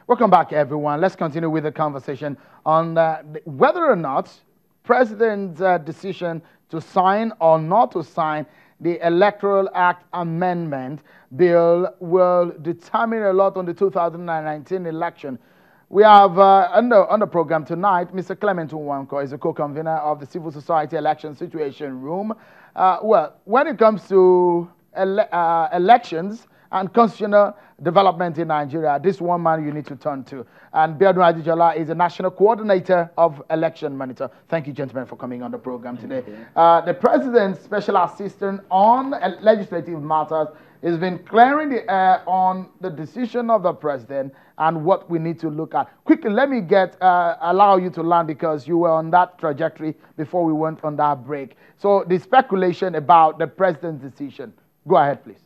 Welcome back, everyone. Let's continue with the conversation on whether or not President's decision to sign or not to sign the Electoral Act Amendment Bill will determine a lot on the 2019 election. We have on the program tonight, Mr. Nwankwo is a co-convener of the Civil Society Election Situation Room. Well, when it comes to elections and constitutional development in Nigeria, this one man you need to turn to. And Biodun Ajijola is the National Coordinator of Election Monitor. Thank you, gentlemen, for coming on the program today. The President's Special Assistant on Legislative Matters has been clearing the air on the decision of the President and what we need to look at. Quickly, let me allow you to land because you were on that trajectory before we went on that break. So the speculation about the President's decision. Go ahead, please.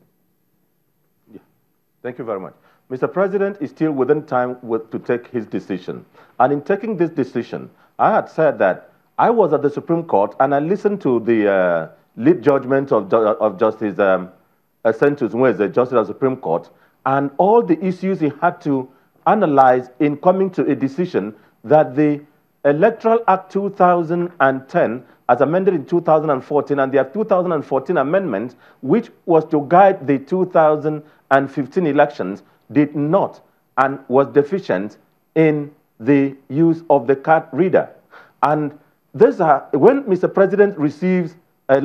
Thank you very much. Mr. President is still within time to take his decision. And in taking this decision, I had said that I was at the Supreme Court and I listened to the lead judgment of Justice Sentus, who is the Justice of the Supreme Court, and all the issues he had to analyze in coming to a decision that the Electoral Act 2010, as amended in 2014, and the 2014 amendment, which was to guide the 2015 elections, did not and was deficient in the use of the card reader. And these are, when Mr. President receives a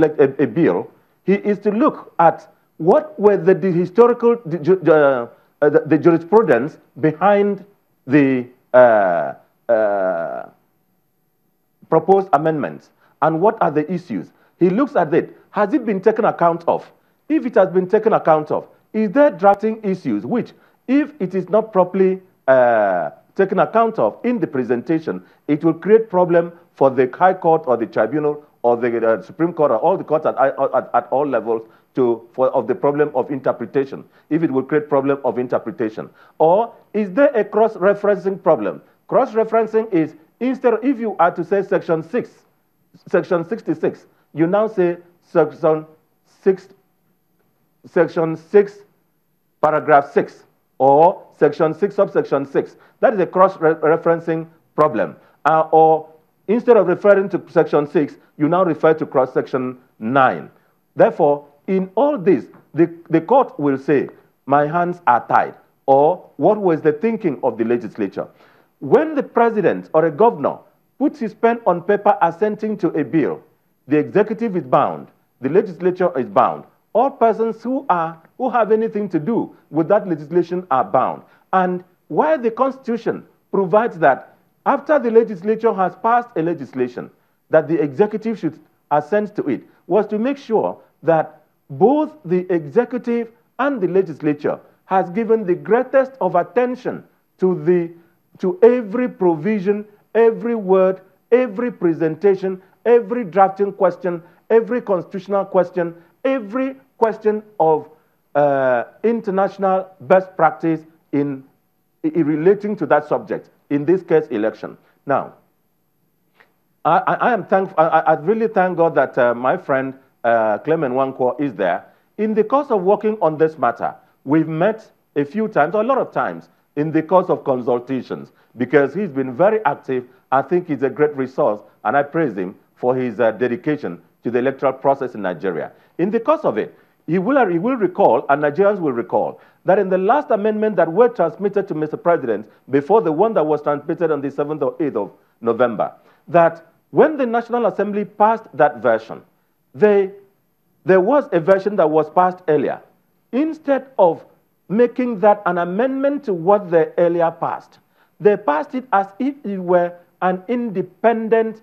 bill, he is to look at what were the historical, the jurisprudence behind the proposed amendments, and what are the issues. He looks at it. Has it been taken account of? If it has been taken account of, is there drafting issues which, if it is not properly taken account of in the presentation, it will create problem for the High Court or the Tribunal or the Supreme Court or all the courts at all levels of the problem of interpretation, if it will create problem of interpretation? Or is there a cross-referencing problem? Cross-referencing is, instead of, if you are to say section 66, you now say section 6, paragraph 6, or section 6, subsection 6. That is a cross-referencing problem. Or instead of referring to section 6, you now refer to cross-section 9. Therefore, in all this, the court will say, my hands are tied, or what was the thinking of the legislature? When the president or a governor puts his pen on paper assenting to a bill, the executive is bound, the legislature is bound. All persons who have anything to do with that legislation are bound. And while the Constitution provides that after the legislature has passed a legislation, that the executive should assent to it, was to make sure that both the executive and the legislature has given the greatest of attention to every provision, every word, every presentation, every drafting question, every constitutional question, every question of international best practice in relating to that subject, in this case, election. Now, I am thankful. I really thank God that my friend Nwankwo is there. In the course of working on this matter, we've met a few times, or a lot of times, in the course of consultations, because he's been very active. I think he's a great resource, and I praise him for his dedication to the electoral process in Nigeria. In the course of it, he will recall, and Nigerians will recall, that in the last amendment that were transmitted to Mr. President, before the one that was transmitted on the 7th or 8th of November, that when the National Assembly passed that version, there was a version that was passed earlier. Instead of making that an amendment to what they earlier passed, they passed it as if it were an independent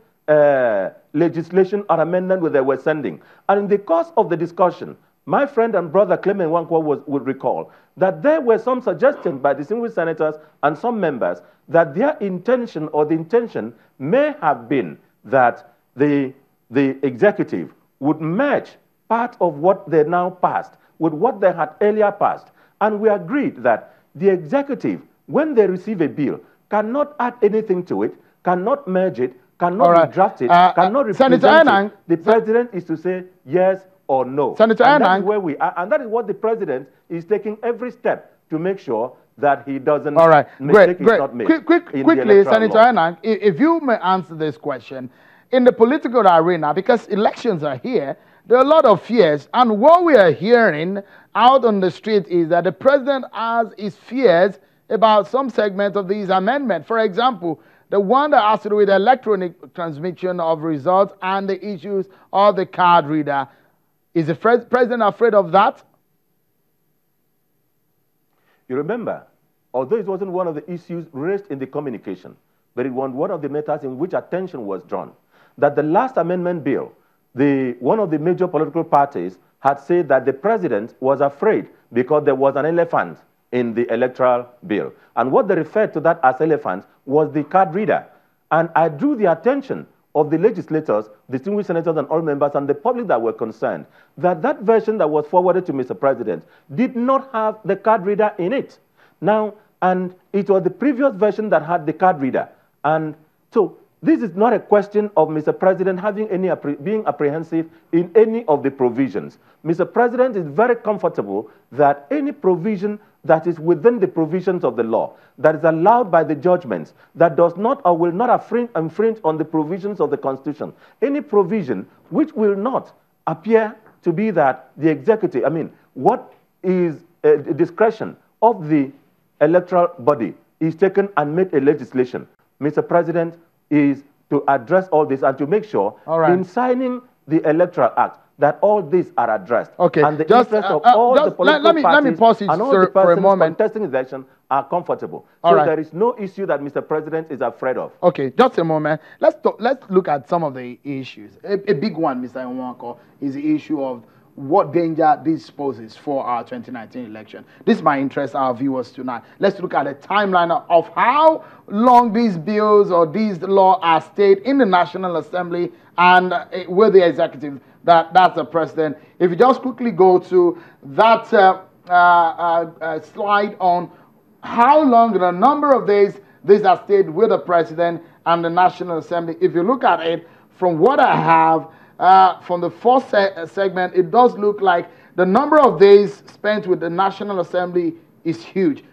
legislation or amendment that they were sending. And in the course of the discussion, my friend and brother Nwankwo would recall that there were some suggestions by distinguished senators and some members that their intention or the intention may have been that the executive would match part of what they now passed with what they had earlier passed. And we agreed that the executive, when they receive a bill, cannot add anything to it, cannot merge it, cannot redraft it, cannot represent it. The president is to say yes or no. Senator and Enang, that is where we are, and that is what the president is taking every step to make sure that he doesn't All right, mistake great. is not made. Quickly, Senator Enang, if you may answer this question. In the political arena, because elections are here, there are a lot of fears. And what we are hearing out on the street is that the president has his fears about some segment of these amendments. For example, the one that has to do with electronic transmission of results and the issues of the card reader. Is the president afraid of that? You remember, although it wasn't one of the issues raised in the communication, but it was one of the matters in which attention was drawn, that the last amendment bill, one of the major political parties had said that the president was afraid because there was an elephant in the electoral bill. And what they referred to that as elephant was the card reader. And I drew the attention of the legislators, distinguished senators and all members and the public that were concerned, that that version that was forwarded to Mr. President did not have the card reader in it. Now, and it was the previous version that had the card reader. And so this is not a question of Mr. President having being apprehensive in any of the provisions. Mr. President is very comfortable that any provision that is within the provisions of the law, that is allowed by the judgments, that does not or will not infringe on the provisions of the Constitution, any provision which will not appear to be that the executive, what is a discretion of the electoral body is taken and made a legislation. Mr. President is to address all this and to make sure in signing the Electoral Act that all these are addressed. Okay. And the interest of all the political parties and all the persons contesting the election are comfortable. So there is no issue that Mr. President is afraid of. Okay, just a moment. Let's look at some of the issues. A big one, Mr. Nwankwo, is the issue of what danger this poses for our 2019 election. This might interest our viewers tonight. Let's look at a timeline of how long these bills or these laws are stayed in the National Assembly and with the executive. That's the president. If you just quickly go to that slide on how long, the number of days these are stayed with the president and the National Assembly. If you look at it from what I have, from the first segment, it does look like the number of days spent with the National Assembly is huge.